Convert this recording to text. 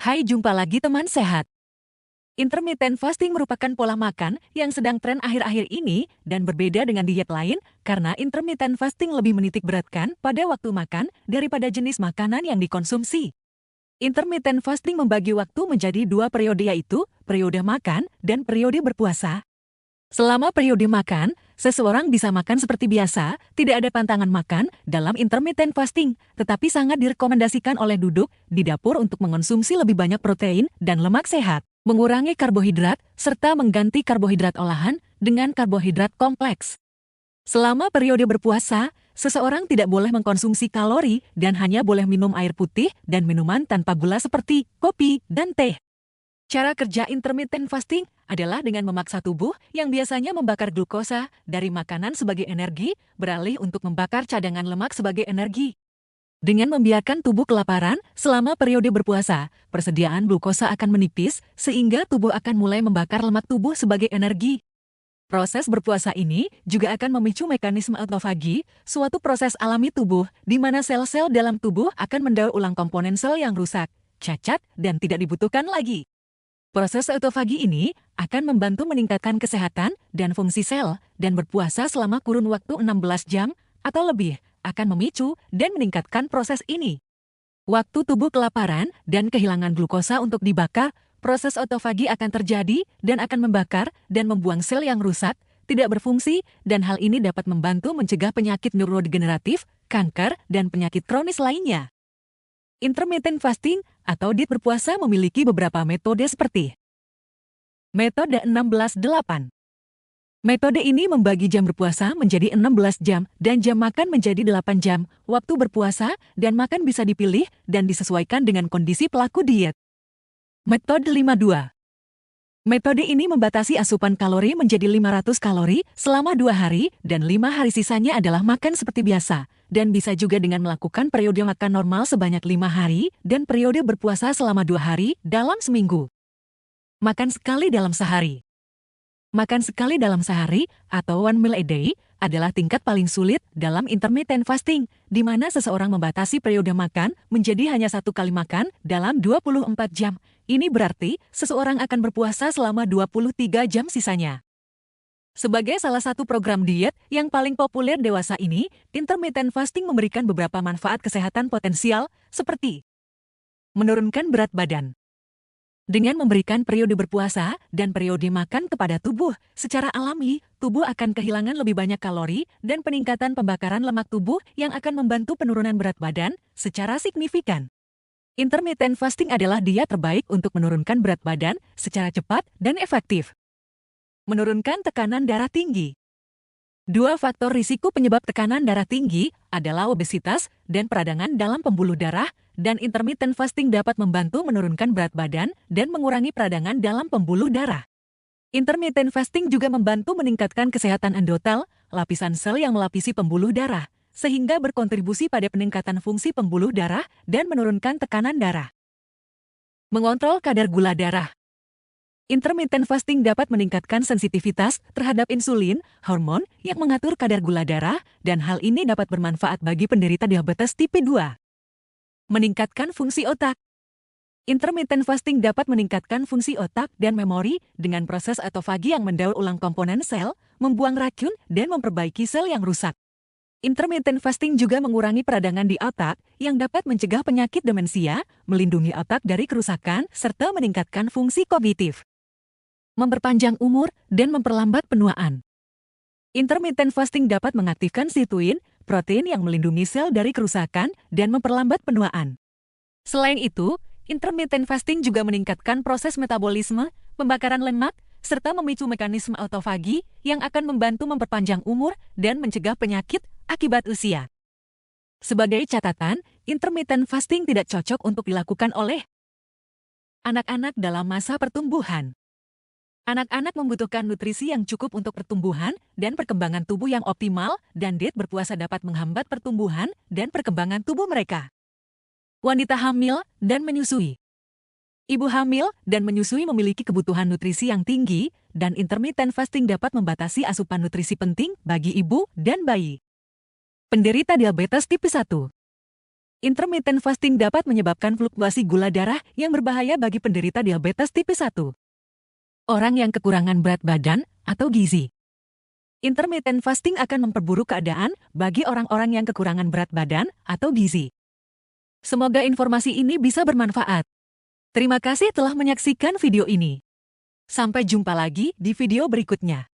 Hai, jumpa lagi teman sehat. Intermittent fasting merupakan pola makan yang sedang tren akhir-akhir ini dan berbeda dengan diet lain karena intermittent fasting lebih menitik beratkan pada waktu makan daripada jenis makanan yang dikonsumsi. Intermittent fasting membagi waktu menjadi dua periode, yaitu periode makan dan periode berpuasa. Selama periode makan, seseorang bisa makan seperti biasa, tidak ada pantangan makan dalam intermittent fasting, tetapi sangat direkomendasikan oleh duduk di dapur untuk mengonsumsi lebih banyak protein dan lemak sehat, mengurangi karbohidrat, serta mengganti karbohidrat olahan dengan karbohidrat kompleks. Selama periode berpuasa, seseorang tidak boleh mengkonsumsi kalori dan hanya boleh minum air putih dan minuman tanpa gula seperti kopi dan teh. Cara kerja intermittent fasting adalah dengan memaksa tubuh yang biasanya membakar glukosa dari makanan sebagai energi, beralih untuk membakar cadangan lemak sebagai energi. Dengan membiarkan tubuh kelaparan selama periode berpuasa, persediaan glukosa akan menipis sehingga tubuh akan mulai membakar lemak tubuh sebagai energi. Proses berpuasa ini juga akan memicu mekanisme autofagi, suatu proses alami tubuh di mana sel-sel dalam tubuh akan mendaur ulang komponen sel yang rusak, cacat, dan tidak dibutuhkan lagi. Proses autofagi ini akan membantu meningkatkan kesehatan dan fungsi sel, dan berpuasa selama kurun waktu 16 jam atau lebih akan memicu dan meningkatkan proses ini. Waktu tubuh kelaparan dan kehilangan glukosa untuk dibakar, proses autofagi akan terjadi dan akan membakar dan membuang sel yang rusak, tidak berfungsi, dan hal ini dapat membantu mencegah penyakit neurodegeneratif, kanker, dan penyakit kronis lainnya. Intermittent fasting atau diet berpuasa memiliki beberapa metode seperti metode 16-8. Metode ini membagi jam berpuasa menjadi 16 jam dan jam makan menjadi 8 jam. Waktu berpuasa dan makan bisa dipilih dan disesuaikan dengan kondisi pelaku diet. Metode 52. Metode ini membatasi asupan kalori menjadi 500 kalori selama 2 hari dan 5 hari sisanya adalah makan seperti biasa. Dan bisa juga dengan melakukan periode makan normal sebanyak 5 hari dan periode berpuasa selama 2 hari dalam seminggu. Makan sekali dalam sehari. Makan sekali dalam sehari atau one meal a day adalah tingkat paling sulit dalam intermittent fasting, di mana seseorang membatasi periode makan menjadi hanya 1 kali makan dalam 24 jam. Ini berarti seseorang akan berpuasa selama 23 jam sisanya. Sebagai salah satu program diet yang paling populer dewasa ini, intermittent fasting memberikan beberapa manfaat kesehatan potensial seperti menurunkan berat badan. Dengan memberikan periode berpuasa dan periode makan kepada tubuh, secara alami, tubuh akan kehilangan lebih banyak kalori dan peningkatan pembakaran lemak tubuh yang akan membantu penurunan berat badan secara signifikan. Intermittent fasting adalah diet terbaik untuk menurunkan berat badan secara cepat dan efektif. Menurunkan tekanan darah tinggi. 2 faktor risiko penyebab tekanan darah tinggi adalah obesitas dan peradangan dalam pembuluh darah, dan intermittent fasting dapat membantu menurunkan berat badan dan mengurangi peradangan dalam pembuluh darah. Intermittent fasting juga membantu meningkatkan kesehatan endotel, lapisan sel yang melapisi pembuluh darah, sehingga berkontribusi pada peningkatan fungsi pembuluh darah dan menurunkan tekanan darah. Mengontrol kadar gula darah. Intermittent fasting dapat meningkatkan sensitivitas terhadap insulin, hormon yang mengatur kadar gula darah, dan hal ini dapat bermanfaat bagi penderita diabetes tipe 2. Meningkatkan fungsi otak. Intermittent fasting dapat meningkatkan fungsi otak dan memori dengan proses autofagi yang mendaur ulang komponen sel, membuang racun, dan memperbaiki sel yang rusak. Intermittent fasting juga mengurangi peradangan di otak yang dapat mencegah penyakit demensia, melindungi otak dari kerusakan, serta meningkatkan fungsi kognitif. Memperpanjang umur dan memperlambat penuaan. Intermittent fasting dapat mengaktifkan sirtuin, protein yang melindungi sel dari kerusakan dan memperlambat penuaan. Selain itu, intermittent fasting juga meningkatkan proses metabolisme, pembakaran lemak, serta memicu mekanisme autofagi yang akan membantu memperpanjang umur dan mencegah penyakit akibat usia. Sebagai catatan, intermittent fasting tidak cocok untuk dilakukan oleh anak-anak dalam masa pertumbuhan. Anak-anak membutuhkan nutrisi yang cukup untuk pertumbuhan dan perkembangan tubuh yang optimal, dan diet berpuasa dapat menghambat pertumbuhan dan perkembangan tubuh mereka. Wanita hamil dan menyusui. Ibu hamil dan menyusui memiliki kebutuhan nutrisi yang tinggi, dan intermittent fasting dapat membatasi asupan nutrisi penting bagi ibu dan bayi. Penderita diabetes tipe 1. Intermittent fasting dapat menyebabkan fluktuasi gula darah yang berbahaya bagi penderita diabetes tipe 1. Orang yang kekurangan berat badan atau gizi. Intermittent fasting akan memperburuk keadaan bagi orang-orang yang kekurangan berat badan atau gizi. Semoga informasi ini bisa bermanfaat. Terima kasih telah menyaksikan video ini. Sampai jumpa lagi di video berikutnya.